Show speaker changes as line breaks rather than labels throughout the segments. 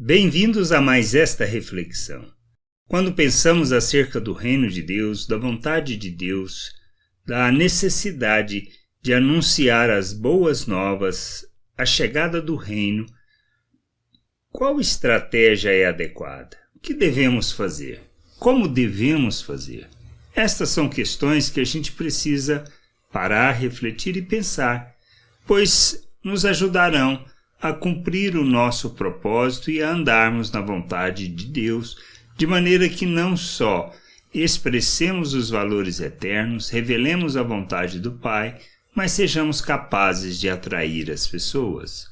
Bem-vindos a mais esta reflexão. Quando pensamos acerca do reino de Deus, da vontade de Deus, da necessidade de anunciar as boas novas, a chegada do reino, qual estratégia é adequada? O que devemos fazer? Como devemos fazer? Estas são questões que a gente precisa parar, refletir e pensar, pois nos ajudarão a cumprir o nosso propósito e a andarmos na vontade de Deus, de maneira que não só expressemos os valores eternos, revelemos a vontade do Pai, mas sejamos capazes de atrair as pessoas.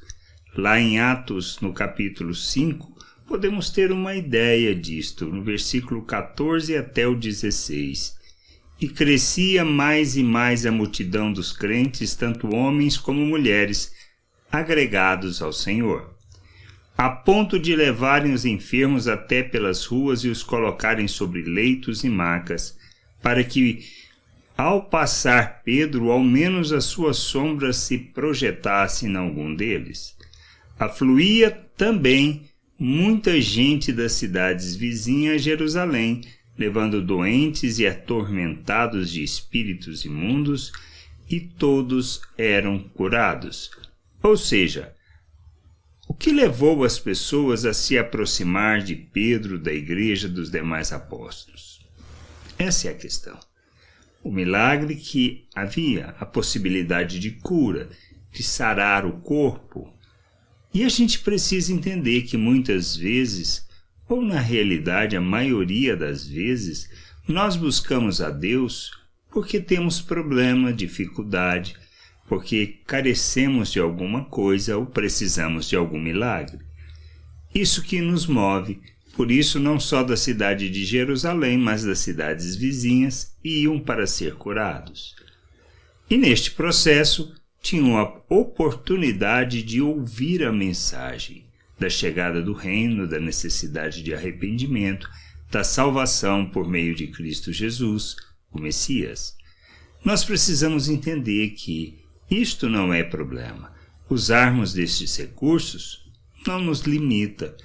Lá em Atos, no capítulo 5, podemos ter uma ideia disto, no versículo 14 até o 16. E crescia mais e mais a multidão dos crentes, tanto homens como mulheres, agregados ao Senhor, a ponto de levarem os enfermos até pelas ruas e os colocarem sobre leitos e macas, para que, ao passar Pedro, ao menos a sua sombra se projetasse em algum deles. Afluía também muita gente das cidades vizinhas a Jerusalém, levando doentes e atormentados de espíritos imundos, e todos eram curados. Ou seja, o que levou as pessoas a se aproximar de Pedro, da igreja, dos demais apóstolos? Essa é a questão. O milagre que havia, a possibilidade de cura, de sarar o corpo. E a gente precisa entender que muitas vezes, ou na realidade a maioria das vezes, nós buscamos a Deus porque temos problema, dificuldade, porque carecemos de alguma coisa ou precisamos de algum milagre. Isso que nos move, por isso não só da cidade de Jerusalém, mas das cidades vizinhas, iam para ser curados. E neste processo, tinham a oportunidade de ouvir a mensagem da chegada do reino, da necessidade de arrependimento, da salvação por meio de Cristo Jesus, o Messias. Nós precisamos entender que isto não é problema. Usarmos destes recursos não nos limita,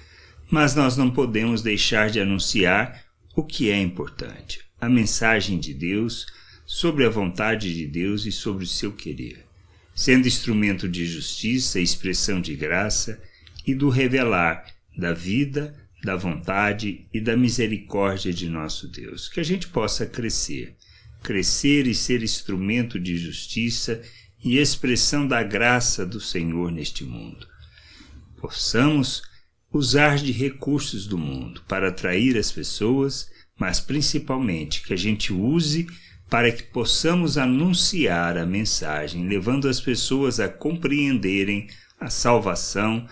mas nós não podemos deixar de anunciar o que é importante, a mensagem de Deus sobre a vontade de Deus e sobre o seu querer, sendo instrumento de justiça, expressão de graça e do revelar da vida, da vontade e da misericórdia de nosso Deus. Que a gente possa crescer e ser instrumento de justiça e expressão da graça do Senhor neste mundo. Possamos usar de recursos do mundo para atrair as pessoas, mas principalmente que a gente use para que possamos anunciar a mensagem, levando as pessoas a compreenderem a salvação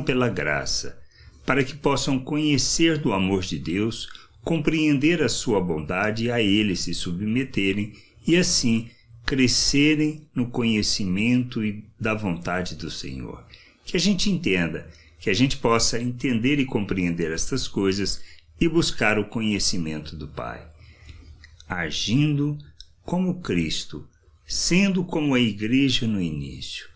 pela graça, para que possam conhecer do amor de Deus, compreender a sua bondade e a Ele se submeterem e assim crescerem no conhecimento e da vontade do Senhor. Que a gente entenda, que a gente possa entender e compreender estas coisas e buscar o conhecimento do Pai. Agindo como Cristo, sendo como a igreja no início,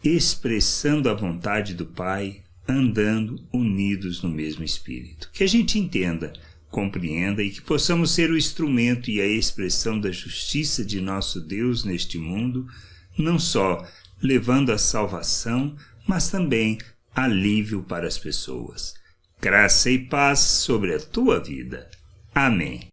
expressando a vontade do Pai, andando unidos no mesmo Espírito. Que a gente entenda, compreenda e que possamos ser o instrumento e a expressão da justiça de nosso Deus neste mundo, não só levando a salvação, mas também alívio para as pessoas. Graça e paz sobre a tua vida. Amém.